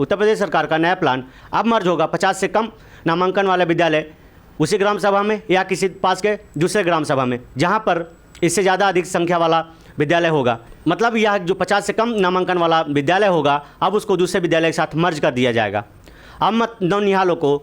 उत्तर प्रदेश सरकार का नया प्लान अब मर्ज होगा 50 से कम नामांकन वाला विद्यालय उसी ग्राम सभा में या किसी पास के दूसरे ग्राम सभा में, जहां पर इससे ज़्यादा अधिक संख्या वाला विद्यालय होगा। मतलब यह जो 50 से कम नामांकन वाला विद्यालय होगा अब उसको दूसरे विद्यालय के साथ मर्ज कर दिया जाएगा। अब मत नौनिहालों को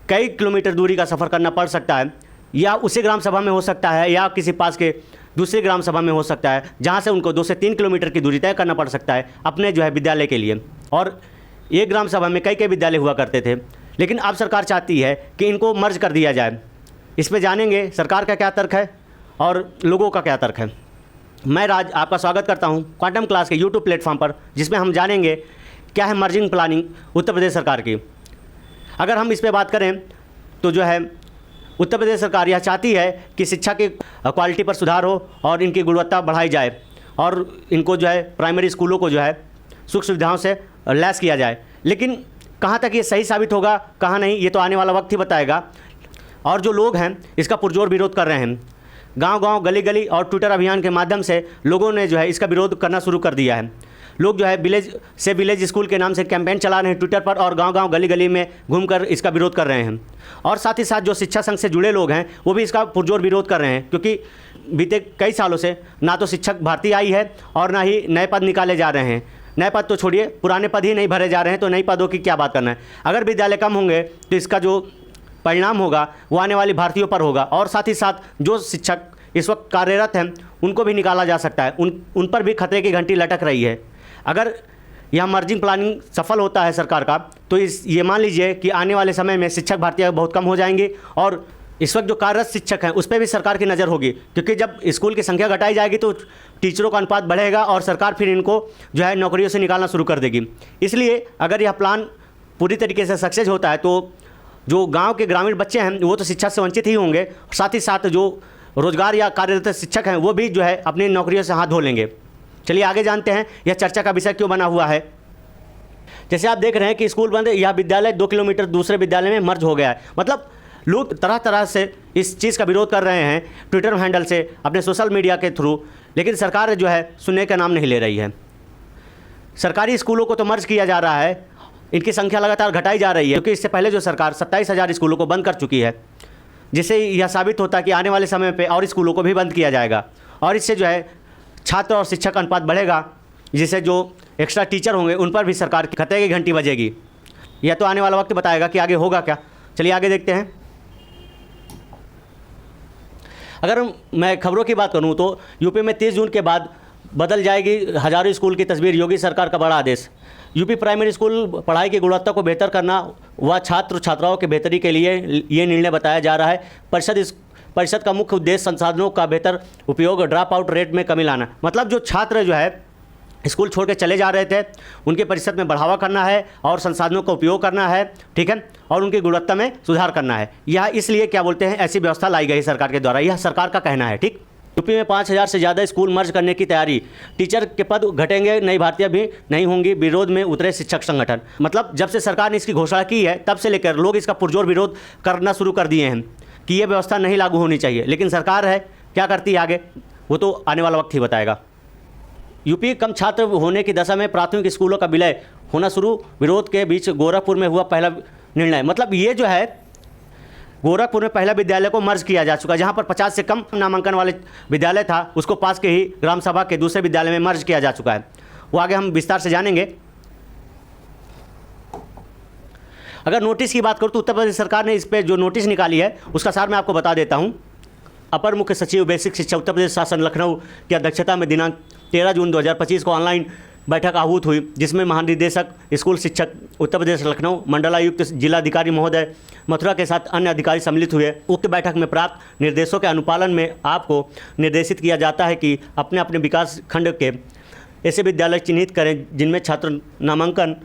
कई किलोमीटर दूरी का सफ़र करना पड़ सकता है, या उसी ग्राम सभा में हो सकता है या किसी पास के दूसरी ग्राम सभा में हो सकता है, जहां से उनको 2 से 3 किलोमीटर की दूरी तय करना पड़ सकता है अपने जो है विद्यालय के लिए। और एक ग्राम सभा में कई विद्यालय हुआ करते थे, लेकिन अब सरकार चाहती है कि इनको मर्ज कर दिया जाए। इस पर जानेंगे सरकार का क्या तर्क है और लोगों का क्या तर्क है। मैं राज आपका स्वागत करता हूं क्वांटम क्लास के यूट्यूब प्लेटफॉर्म पर, जिसमें हम जानेंगे क्या है मर्जिंग प्लानिंग उत्तर प्रदेश सरकार की। अगर हम इस पर बात करें तो जो है उत्तर प्रदेश सरकार यह चाहती है कि शिक्षा की क्वालिटी पर सुधार हो और इनकी गुणवत्ता बढ़ाई जाए और इनको जो है प्राइमरी स्कूलों को जो है सुख सुविधाओं से लैस किया जाए। लेकिन कहाँ तक ये सही साबित होगा, कहाँ नहीं, ये तो आने वाला वक्त ही बताएगा। और जो लोग हैं इसका पुरजोर विरोध कर रहे हैं। गांव-गांव, गली-गली और ट्विटर अभियान के माध्यम से लोगों ने जो है इसका विरोध करना शुरू कर दिया है। लोग जो है विलेज से विलेज स्कूल के नाम से कैंपेन चला रहे हैं ट्विटर पर और गांव-गांव, गली-गली में घूमकर इसका विरोध कर रहे हैं। और साथ ही साथ जो शिक्षा संघ से जुड़े लोग हैं वो भी इसका पुरजोर विरोध कर रहे हैं, क्योंकि बीते कई सालों से ना तो शिक्षक भर्ती आई है और ना ही नए पद निकाले जा रहे हैं। नए पद तो छोड़िए, पुराने पद ही नहीं भरे जा रहे हैं, तो नए पदों की क्या बात करना है। अगर विद्यालय कम होंगे तो इसका जो परिणाम होगा वो आने वाली भारतीयों पर होगा। और साथ ही साथ जो शिक्षक इस वक्त कार्यरत हैं उनको भी निकाला जा सकता है, उन पर भी खतरे की घंटी लटक रही है। अगर यह मर्जिंग प्लानिंग सफल होता है सरकार का, तो ये मान लीजिए कि आने वाले समय में शिक्षक भर्तियाँ बहुत कम हो जाएंगी और इस वक्त जो कार्यरत शिक्षक हैं उस पर भी सरकार की नज़र होगी, क्योंकि जब स्कूल की संख्या घटाई जाएगी तो टीचरों का अनुपात बढ़ेगा और सरकार फिर इनको जो है नौकरियों से निकालना शुरू कर देगी। इसलिए अगर यह प्लान पूरी तरीके से सक्सेस होता है तो जो गाँव के ग्रामीण बच्चे हैं वो तो शिक्षा से वंचित ही होंगे, साथ ही साथ जो रोजगार या कार्यरत शिक्षक हैं वो भी जो है अपनी नौकरियों से हाथ धो लेंगे। चलिए आगे जानते हैं यह चर्चा का विषय क्यों बना हुआ है। जैसे आप देख रहे हैं कि स्कूल बंद, यह विद्यालय 2 किलोमीटर दूसरे विद्यालय में मर्ज हो गया है। मतलब लोग तरह तरह से इस चीज़ का विरोध कर रहे हैं ट्विटर हैंडल से, अपने सोशल मीडिया के थ्रू, लेकिन सरकार जो है सुनने का नाम नहीं ले रही है। सरकारी स्कूलों को तो मर्ज किया जा रहा है, इनकी संख्या लगातार घटाई जा रही है, क्योंकि इससे पहले जो सरकार 27,000 स्कूलों को बंद कर चुकी है, जिससे यह साबित होता है कि आने वाले समय पे और स्कूलों को भी बंद किया जाएगा और इससे जो है छात्र और शिक्षक अनुपात बढ़ेगा, जिससे जो एक्स्ट्रा टीचर होंगे उन पर भी सरकार की खतरे की घंटी बजेगी। यह तो आने वाला वक्त बताएगा कि आगे होगा क्या। चलिए आगे देखते हैं। अगर मैं खबरों की बात करूं तो यूपी में 30 जून के बाद बदल जाएगी हजारों स्कूल की तस्वीर। योगी सरकार का बड़ा आदेश। यूपी प्राइमरी स्कूल पढ़ाई की गुणवत्ता को बेहतर करना व छात्र छात्राओं की बेहतरी के लिए ये निर्णय बताया जा रहा है। परिषद का मुख्य उद्देश्य संसाधनों का बेहतर उपयोग, ड्रॉप आउट रेट में कमी लाना। मतलब जो छात्र जो है स्कूल छोड़ के चले जा रहे थे उनके प्रतिशत में बढ़ावा करना है और संसाधनों का उपयोग करना है, ठीक है, और उनकी गुणवत्ता में सुधार करना है। यह इसलिए क्या बोलते हैं ऐसी व्यवस्था लाई गई सरकार के द्वारा, यह सरकार का कहना है, ठीक। यूपी में 5,000 से ज़्यादा स्कूल मर्ज करने की तैयारी। टीचर के पद घटेंगे, नई भर्तियाँ भी नहीं होंगी, विरोध में उतरे शिक्षक संगठन। मतलब जब से सरकार ने इसकी घोषणा की है तब से लेकर लोग इसका पुरजोर विरोध करना शुरू कर दिए हैं कि ये व्यवस्था नहीं लागू होनी चाहिए। लेकिन सरकार है क्या करती है आगे, वो तो आने वाला वक्त ही बताएगा। यूपी कम छात्र होने की दशा में प्राथमिक स्कूलों का विलय होना शुरू। विरोध के बीच गोरखपुर में हुआ पहला निर्णय। मतलब ये जो है गोरखपुर में पहला विद्यालय को मर्ज किया जा चुका है, जहाँ पर 50 से कम नामांकन वाले विद्यालय था उसको पास के ही ग्राम सभा के दूसरे विद्यालय में मर्ज किया जा चुका है। वो आगे हम विस्तार से जानेंगे। अगर नोटिस की बात करूँ तो उत्तर प्रदेश सरकार ने इस पर जो नोटिस निकाली है उसका सार मैं आपको बता देता हूँ। अपर मुख्य सचिव बेसिक शिक्षा उत्तर प्रदेश शासन लखनऊ की अध्यक्षता में दिनांक 13 जून 2025 को ऑनलाइन बैठक आहूत हुई, जिसमें महानिदेशक स्कूल शिक्षक उत्तर प्रदेश लखनऊ, मंडलायुक्त जिलाधिकारी महोदय मथुरा के साथ अन्य अधिकारी सम्मिलित हुए। उक्त बैठक में प्राप्त निर्देशों के अनुपालन में आपको निर्देशित किया जाता है कि अपने अपने विकास खंड के ऐसे विद्यालय चिन्हित करें जिनमें छात्र नामांकन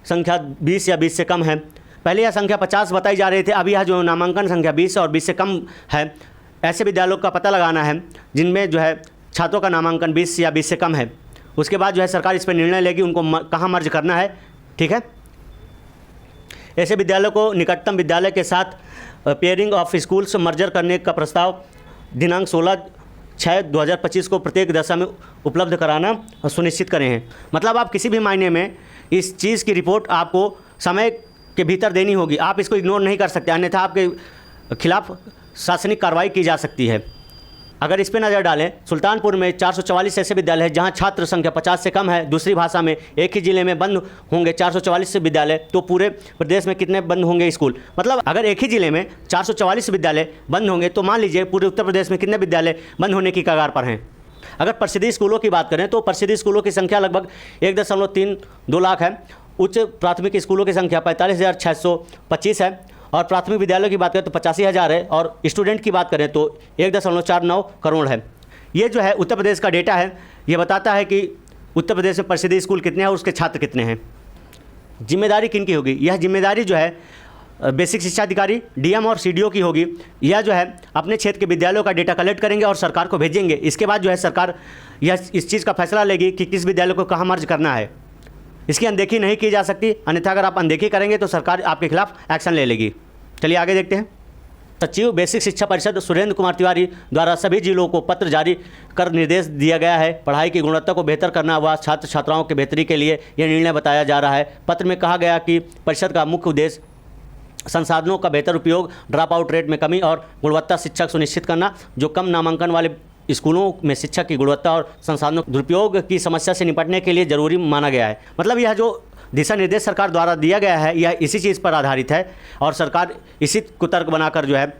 संख्या 20 या 20 से कम है। पहले यह संख्या 50 बताई जा रही थी, अभी यह जो नामांकन संख्या 20 और 20 से कम है, ऐसे विद्यालयों का पता लगाना है जिनमें जो है छात्रों का नामांकन 20 या 20 से कम है। उसके बाद जो है सरकार इस पर निर्णय लेगी उनको कहाँ मर्ज करना है, ठीक है। ऐसे विद्यालयों को निकटतम विद्यालय के साथ पेयरिंग ऑफ स्कूल्स मर्जर करने का प्रस्ताव दिनांक 16/6/2025 को प्रत्येक दशा में उपलब्ध कराना सुनिश्चित करें हैं। मतलब आप किसी भी मायने में इस चीज़ की रिपोर्ट आपको समय के भीतर देनी होगी। आप इसको इग्नोर नहीं कर सकते, अन्यथा आपके खिलाफ शासनिक कार्रवाई की जा सकती है। अगर इस पर नज़र डालें, सुल्तानपुर में 444 ऐसे विद्यालय हैं जहां छात्र संख्या 50 से कम है। दूसरी भाषा में एक ही ज़िले में बंद होंगे 444 विद्यालय, तो पूरे प्रदेश में कितने बंद होंगे स्कूल? मतलब अगर एक ही ज़िले में 444 विद्यालय बंद होंगे तो मान लीजिए पूरे उत्तर प्रदेश में कितने विद्यालय बंद होने की कगार पर हैं। अगर प्रसिद्ध स्कूलों की बात करें तो प्रसिद्ध स्कूलों की संख्या लगभग 1.32 लाख है। उच्च प्राथमिक स्कूलों की संख्या 45,625 है और प्राथमिक विद्यालयों की बात करें तो 85,000 है और स्टूडेंट की बात करें तो 1.49 करोड़ है। ये जो है उत्तर प्रदेश का डेटा है। ये बताता है कि उत्तर प्रदेश में प्रसिद्ध स्कूल कितने हैं और उसके छात्र कितने हैं। जिम्मेदारी किन की होगी? यह जिम्मेदारी जो है बेसिक शिक्षा अधिकारी, डीएम और सीडीओ की होगी। यह जो है अपने क्षेत्र के विद्यालयों का डेटा कलेक्ट करेंगे और सरकार को भेजेंगे। इसके बाद जो है सरकार यह इस चीज़ का फैसला लेगी कि किस विद्यालय को कहाँ मर्ज करना है। इसकी अनदेखी नहीं की जा सकती, अन्यथा अगर आप अनदेखी करेंगे तो सरकार आपके खिलाफ एक्शन ले लेगी। चलिए आगे देखते हैं। सचिव बेसिक शिक्षा परिषद सुरेंद्र कुमार तिवारी द्वारा सभी जिलों को पत्र जारी कर निर्देश दिया गया है। पढ़ाई की गुणवत्ता को बेहतर करना व छात्र छात्राओं के बेहतरी के लिए यह निर्णय बताया जा रहा है। पत्र में कहा गया कि परिषद का मुख्य उद्देश्य संसाधनों का बेहतर उपयोग, ड्रॉप आउट रेट में कमी और गुणवत्ता शिक्षा सुनिश्चित करना। जो कम नामांकन वाले स्कूलों में शिक्षा की गुणवत्ता और संसाधनों दुरुपयोग की समस्या से निपटने के लिए जरूरी माना गया है। मतलब यह जो दिशा निर्देश सरकार द्वारा दिया गया है यह इसी चीज़ पर आधारित है और सरकार इसी को तर्क बनाकर जो है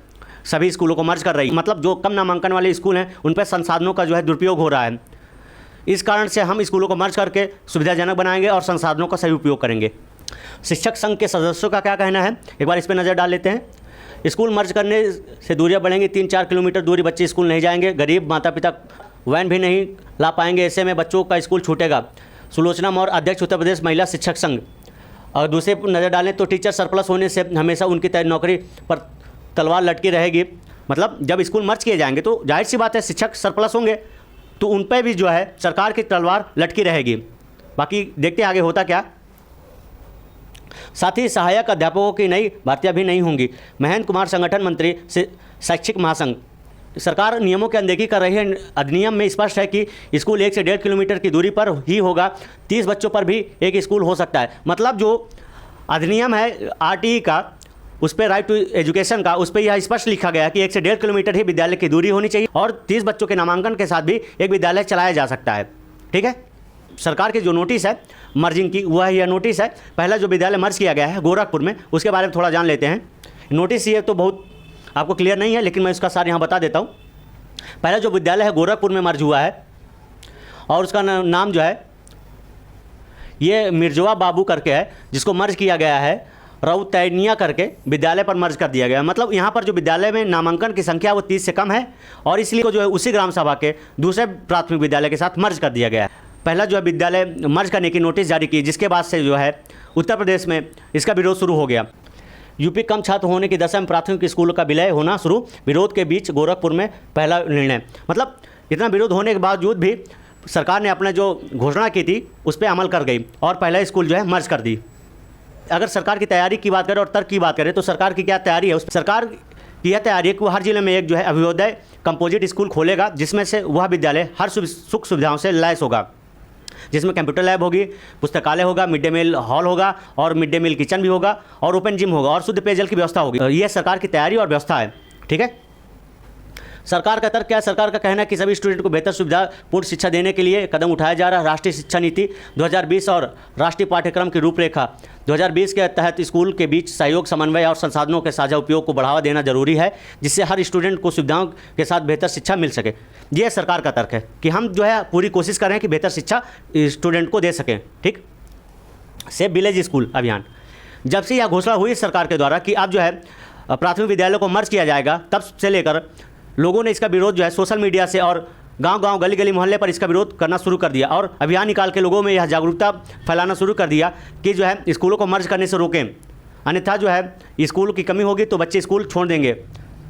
सभी स्कूलों को मर्ज कर रही है। मतलब जो कम नामांकन वाले स्कूल हैं उन पर संसाधनों का जो है दुरुपयोग हो रहा है। इस कारण से हम स्कूलों को मर्ज करके सुविधाजनक बनाएंगे और संसाधनों का सही उपयोग करेंगे। शिक्षक संघ के सदस्यों का क्या कहना है, एक बार इस पर नज़र डाल लेते हैं। स्कूल मर्ज करने से दूरियां बढ़ेंगी। 3-4 किलोमीटर दूरी बच्चे स्कूल नहीं जाएंगे। गरीब माता पिता वैन भी नहीं ला पाएंगे। ऐसे में बच्चों का स्कूल छूटेगा। सुलोचना मौर्य, अध्यक्ष उत्तर प्रदेश महिला शिक्षक संघ। और दूसरे पर नज़र डालें तो टीचर सरप्लस होने से हमेशा उनकी नौकरी पर तलवार लटकी रहेगी। मतलब जब स्कूल मर्ज किए जाएंगे तो जाहिर सी बात है शिक्षक सरप्लस होंगे तो उन पर भी जो है सरकार की तलवार लटकी रहेगी। बाकी देखते आगे होता क्या। साथ ही सहायक अध्यापकों की नई भर्तियां भी नहीं होंगी। महेंद्र कुमार, संगठन मंत्री से शैक्षिक महासंघ। सरकार नियमों की अनदेखी कर रही है। अधिनियम में स्पष्ट है कि स्कूल 1 से 1.5 किलोमीटर की दूरी पर ही होगा। 30 बच्चों पर भी एक स्कूल हो सकता है। मतलब जो अधिनियम है आरटीई का, उस पर राइट टू एजुकेशन का, उस पर यह स्पष्ट लिखा गया है कि 1 से 1.5 किलोमीटर ही विद्यालय की दूरी होनी चाहिए और 30 बच्चों के नामांकन के साथ भी एक विद्यालय चलाया जा सकता है। ठीक है। सरकार की जो नोटिस है मर्जिंग की वह यह नोटिस है। पहला जो विद्यालय मर्ज किया गया है गोरखपुर में, उसके बारे में थोड़ा जान लेते हैं। नोटिस ये तो बहुत आपको क्लियर नहीं है लेकिन मैं इसका सार यहाँ बता देता हूँ। पहला जो विद्यालय है गोरखपुर में मर्ज हुआ है और उसका नाम जो है ये मिर्जवा बाबू करके है, जिसको मर्ज किया गया है रउतैनिया करके विद्यालय पर मर्ज कर दिया गया। मतलब यहाँ पर जो विद्यालय में नामांकन की संख्या वो 30 से कम है और इसलिए को जो है उसी ग्राम सभा के दूसरे प्राथमिक विद्यालय के साथ मर्ज कर दिया गया है। पहला जो है विद्यालय मर्ज करने की नोटिस जारी की, जिसके बाद से जो है उत्तर प्रदेश में इसका विरोध शुरू हो गया। यूपी कम छात्र होने की दशा में प्राथमिक स्कूलों का विलय होना शुरू। विरोध के बीच गोरखपुर में पहला निर्णय। मतलब इतना विरोध होने के बावजूद भी सरकार ने अपने जो घोषणा की थी उस पर अमल कर गई और पहला स्कूल जो है मर्ज कर दी। अगर सरकार की तैयारी की बात करें और तर्क की बात करें तो सरकार की क्या तैयारी है, उस सरकार की यह तैयारी है कि वो हर जिले में एक जो है अभ्युदय कंपोजिट स्कूल खोलेगा, जिसमें से वह विद्यालय हर सुख सुविधाओं से लैस होगा, जिसमें कंप्यूटर लैब होगी, पुस्तकालय होगा, मिड डे मील हॉल होगा और मिड डे मील किचन भी होगा और ओपन जिम होगा और शुद्ध पेयजल की व्यवस्था होगी। यह सरकार की तैयारी और व्यवस्था है। ठीक है। सरकार का तर्क क्या है? सरकार का कहना है कि सभी स्टूडेंट को बेहतर सुविधापूर्ण शिक्षा देने के लिए कदम उठाया जा रहा है। राष्ट्रीय शिक्षा नीति 2020 और राष्ट्रीय पाठ्यक्रम की रूपरेखा 2020 के तहत स्कूल के बीच सहयोग, समन्वय और संसाधनों के साझा उपयोग को बढ़ावा देना जरूरी है, जिससे हर स्टूडेंट को सुविधाओं के साथ बेहतर शिक्षा मिल सके। यह सरकार का तर्क है कि हम जो है पूरी कोशिश कर रहे हैं कि बेहतर शिक्षा स्टूडेंट को दे सकें। ठीक। सेफ विलेज स्कूल अभियान। जब से यह घोषणा हुई सरकार के द्वारा कि अब जो है प्राथमिक विद्यालयों को मर्ज किया जाएगा, तब से लेकर लोगों ने इसका विरोध जो है सोशल मीडिया से और गांव-गांव, गली-गली, मोहल्ले पर इसका विरोध करना शुरू कर दिया और अभियान निकाल के लोगों में यह जागरूकता फैलाना शुरू कर दिया कि जो है स्कूलों को मर्ज करने से रोकें, अन्यथा जो है स्कूल की कमी होगी तो बच्चे स्कूल छोड़ देंगे।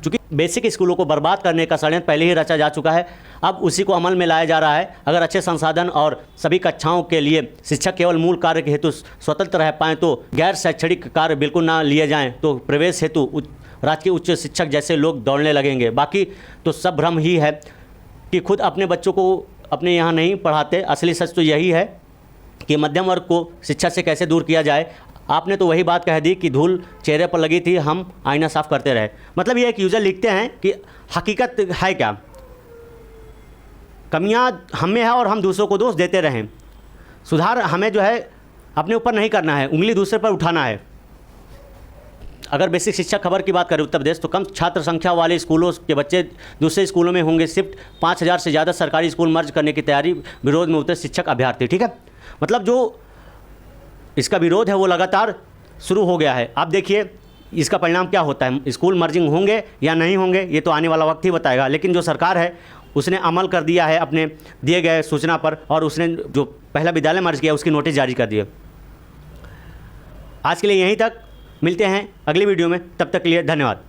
चूँकि बेसिक स्कूलों को बर्बाद करने का षड्यंत्र पहले ही रचा जा चुका है, अब उसी को अमल में लाया जा रहा है। अगर अच्छे संसाधन और सभी कक्षाओं के लिए शिक्षक केवल मूल कार्य के हेतु स्वतंत्र रह पाएँ तो गैर शैक्षणिक कार्य बिल्कुल ना लिए जाएँ तो प्रवेश हेतु राजकीय उच्च शिक्षक जैसे लोग दौड़ने लगेंगे। बाकी तो सब भ्रम ही है कि खुद अपने बच्चों को अपने यहाँ नहीं पढ़ाते। असली सच तो यही है कि मध्यम वर्ग को शिक्षा से कैसे दूर किया जाए। आपने तो वही बात कह दी कि धूल चेहरे पर लगी थी, हम आईना साफ करते रहे। मतलब ये एक यूज़र लिखते हैं कि हकीकत है क्या, कमियां हम में है और हम दूसरों को दोष देते रहें। सुधार हमें जो है अपने ऊपर नहीं करना है, उंगली दूसरे पर उठाना है। अगर बेसिक शिक्षा खबर की बात करें उत्तर प्रदेश, तो कम छात्र संख्या वाले स्कूलों के बच्चे दूसरे स्कूलों में होंगे। शिफ्ट 5000 से ज़्यादा सरकारी स्कूल मर्ज करने की तैयारी, विरोध में उतरे शिक्षक अभ्यर्थी। ठीक है, मतलब जो इसका विरोध है वो लगातार शुरू हो गया है। आप देखिए इसका परिणाम क्या होता है, स्कूल मर्जिंग होंगे या नहीं होंगे ये तो आने वाला वक्त ही बताएगा। लेकिन जो सरकार है उसने अमल कर दिया है अपने दिए गए सूचना पर, और उसने जो पहला विद्यालय मर्ज किया उसकी नोटिस जारी कर दिए। आज के लिए यहीं तक, मिलते हैं अगली वीडियो में, तब तक के लिए धन्यवाद।